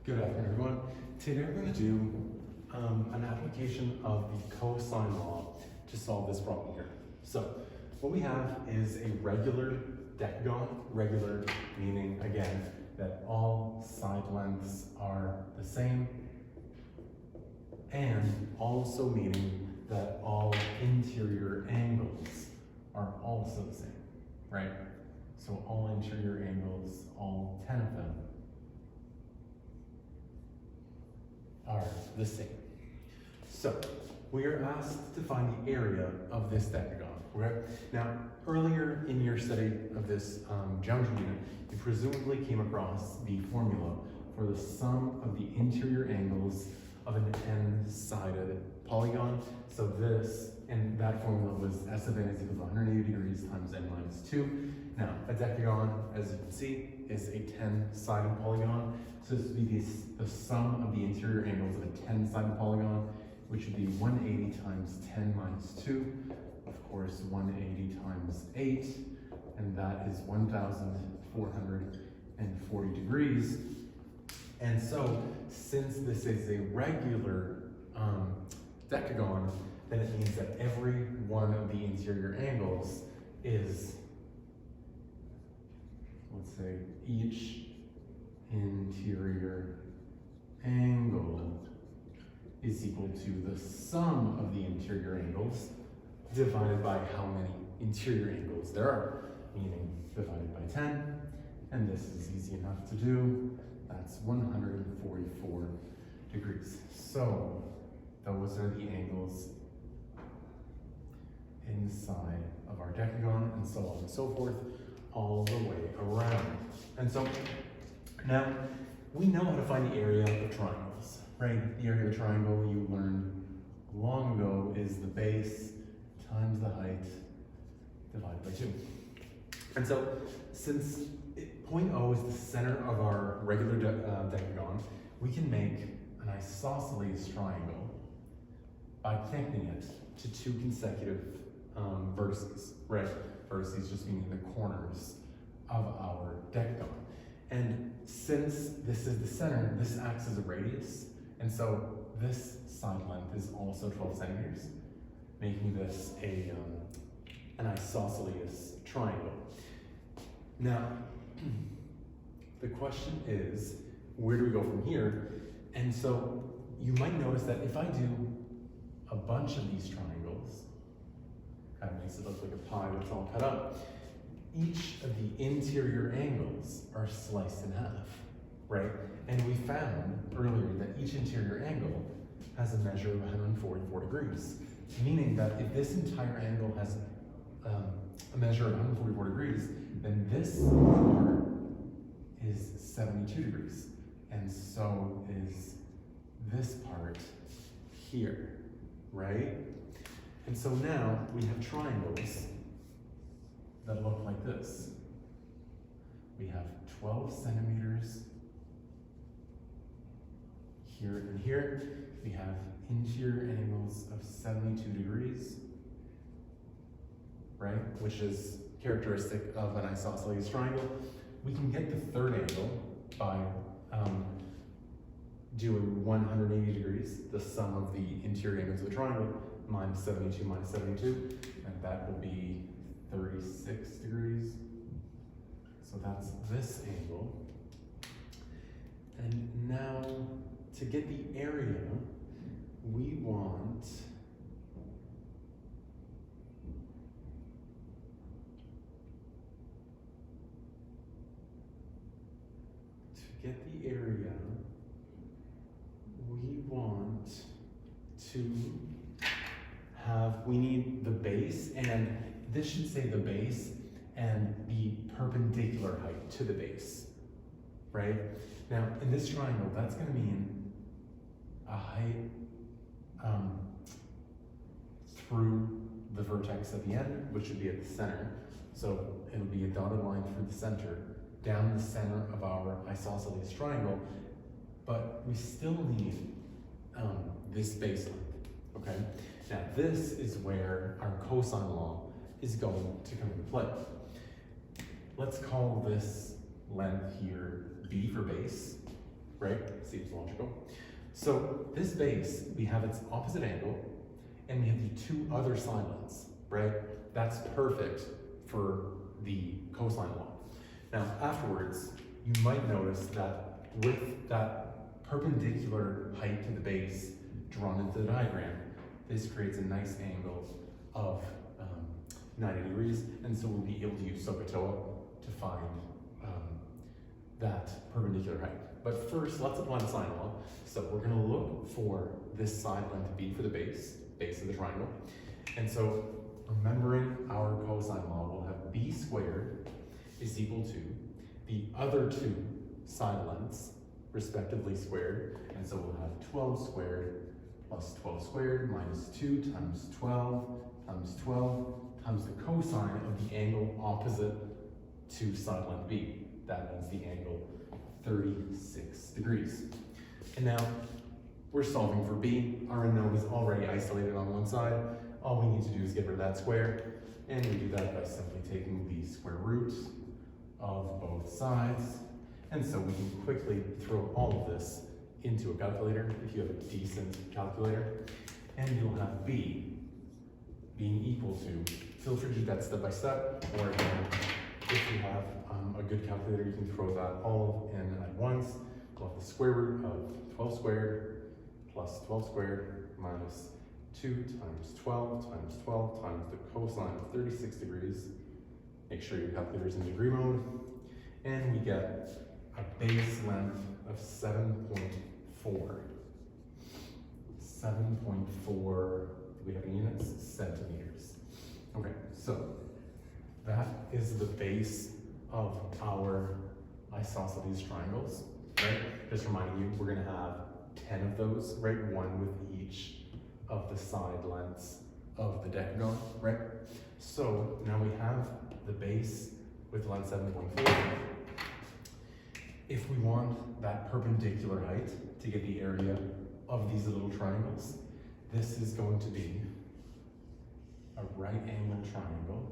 Good afternoon, everyone. Today we're going to do an application of the cosine law to solve this problem here. So what we have is a regular decagon, regular meaning, again, that all side lengths are the same, and also meaning that all interior angles are also the same, right? So all interior angles, all 10 of them, are the same. So we are asked to find the area of this decagon, okay? Now, earlier in your study of this geometry unit, you presumably came across the formula for the sum of the interior angles of an n-sided polygon. So this, and that formula was S of n is equal to 180 degrees times n minus 2. Now, a decagon, as you can see, is a 10-sided polygon. So this would be the sum of the interior angles of a 10-sided polygon, which would be 180 times 10 minus 2. Of course, 180 times 8, and that is 1,440 degrees. And so, since this is a regular decagon, then it means that every one of the interior angles is, let's say, each interior angle is equal to the sum of the interior angles divided by how many interior angles there are, meaning divided by 10, and this is easy enough to do. That's 144 degrees. So those are the angles inside of our decagon, and so on and so forth, all the way around. And so now we know how to find the area of triangles, right? The area of a triangle you learned long ago is the base times the height divided by 2. And so since point O is the center of our regular decagon, we can make an isosceles triangle by connecting it to two consecutive vertices, right? Vertices just meaning the corners of our decagon. And since this is the center, this acts as a radius, and so this side length is also 12 centimeters, making this an isosceles triangle. Now, the question is, where do we go from here? And so you might notice that if I do a bunch of these triangles, kind of makes it look like a pie that's all cut up, each of the interior angles are sliced in half, right? And we found earlier that each interior angle has a measure of 144 degrees, meaning that if this entire angle has a measure of 144 degrees, then this part is 72 degrees, and so is this part here, right? And so now we have triangles that look like this. We have 12 centimeters here and here. We have interior angles of 72 degrees, right? Which is characteristic of an isosceles triangle. We can get the third angle by doing 180 degrees, the sum of the interior angles of the triangle, minus 72 minus 72, and that will be 36 degrees. So that's this angle. And now, to get the area, we want we need the base, and this should say the base and the perpendicular height to the base, right? Now, in this triangle, that's going to mean a height through the vertex at the end, which would be at the center. So it'll be a dotted line through the center, down the center of our isosceles triangle, but we still need this base length, okay? Now this is where our cosine law is going to come into play. Let's call this length here B for base, right? Seems logical. So this base, we have its opposite angle, and we have the two other side lengths, right? That's perfect for the cosine law. Now, afterwards, you might notice that with that perpendicular height to the base drawn into the diagram, this creates a nice angle of 90 degrees, and so we'll be able to use SOHCAHTOA to find that perpendicular height. But first, let's apply the sine law. So we're gonna look for this side length B for the base of the triangle. And so remembering our cosine law, we'll have B squared is equal to the other two side lengths, respectively squared. And so we'll have 12 squared plus 12 squared minus 2 times 12 times 12 times the cosine of the angle opposite to side length B. That means the angle 36 degrees. And now we're solving for B. Our unknown is already isolated on one side. All we need to do is get rid of that square, and we do that by simply taking the square root of both sides. And so we can quickly throw all of this into a calculator if you have a decent calculator, and you'll have B being equal to, feel free to do that step by step, or again, if you have a good calculator, you can throw that all in at once. We'll have the square root of 12 squared plus 12 squared minus 2 times 12 times 12 times the cosine of 36 degrees. Make sure your calculator's in degree mode. And we get a base length of 7.4. 7.4, do we have any units? Centimeters. Okay, so that is the base of our isosceles triangles, right? Just reminding you, we're gonna have 10 of those, right? One with each of the side lengths of the decagon, right? So now we have the base with length 7.4. If we want that perpendicular height to get the area of these little triangles, this is going to be a right angle triangle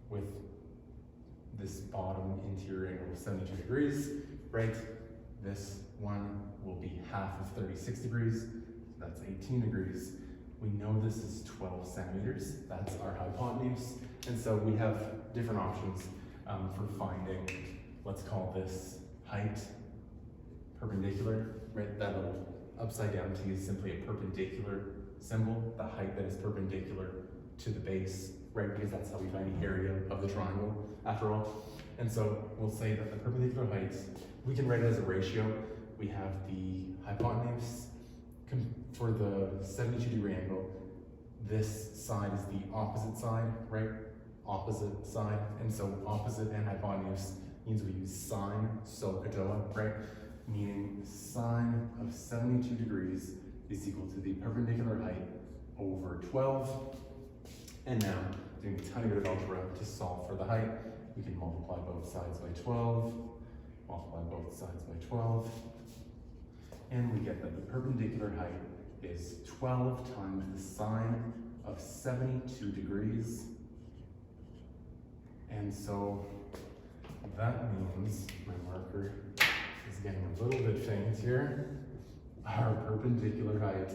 with this bottom interior angle of 72 degrees, right? This one will be half of 36 degrees, so that's 18 degrees. We know this is 12 centimeters, that's our hypotenuse, and so we have different options for finding, let's call this height perpendicular, right? That little upside down T is simply a perpendicular symbol, the height that is perpendicular to the base, right? Because that's how we find the area of the triangle, after all. And so we'll say that the perpendicular height, we can write it as a ratio. We have the hypotenuse for the 72 degree angle. This side is the opposite side, right? Opposite side. And so opposite and hypotenuse means we use sine, SOHCAHTOA, right? Meaning sine of 72 degrees is equal to the perpendicular height over 12. And now, doing a tiny bit of algebra to solve for the height, we can multiply both sides by 12, multiply both sides by 12, and we get that the perpendicular height is 12 times the sine of 72 degrees. And so that means, my marker is getting a little bit faint here, our perpendicular height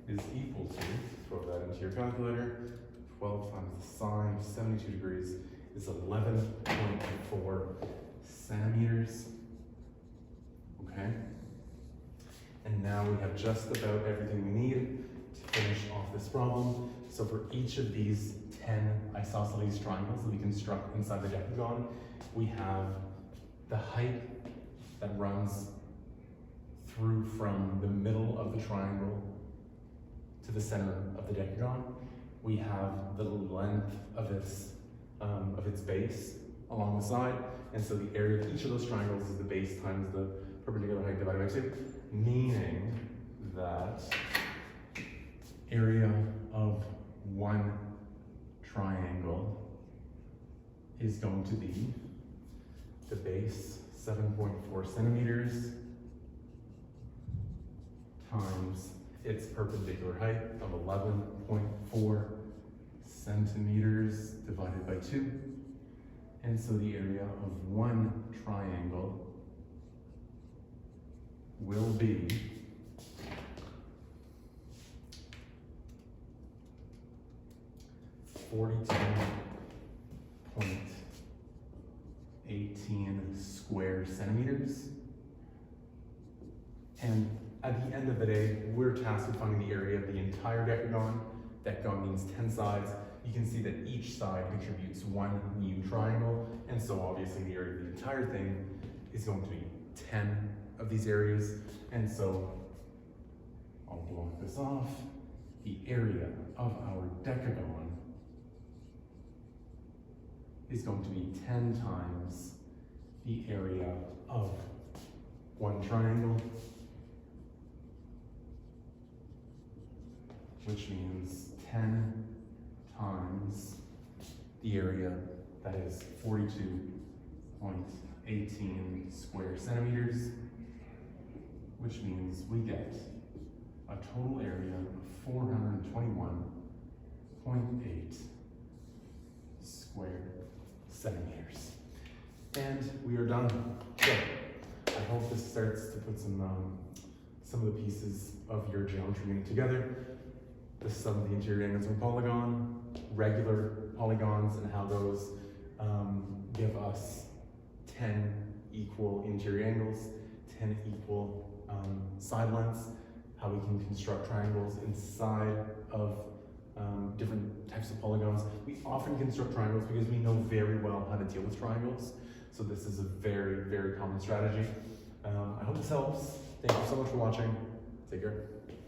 is equal to, throw that into your calculator, 12 times the sine of 72 degrees is 11.4 centimeters, okay? And now we have just about everything we need to finish off this problem. So for each of these 10 isosceles triangles that we construct inside the decagon, we have the height that runs through from the middle of the triangle to the center of the decagon. We have the length of its base along the side, and so the area of each of those triangles is the base times the perpendicular height divided by 2, meaning that area of one triangle is going to be the base 7.4 centimeters times its perpendicular height of 11.4 centimeters divided by 2. And so the area of one triangle will be 42.18 square centimeters. And at the end of the day, we're tasked with finding the area of the entire decagon. Decagon means 10 sides. You can see that each side contributes one new triangle, and so obviously the area of the entire thing is going to be 10 of these areas. And so I'll block this off. The area of our decagon is going to be 10 times the area of one triangle, which means 10 times the area, that is 42.18 square centimeters, which means we get a total area of 421.8 square centimeters. And we are done. So I hope this starts to put some of the pieces of your geometry unit together. This is some of the interior angles of a polygon, regular polygons, and how those give us 10 equal interior angles, 10 equal side lengths, how we can construct triangles inside of different types of polygons. We often construct triangles because we know very well how to deal with triangles. So this is a very, very common strategy. I hope this helps. Thank you so much for watching. Take care.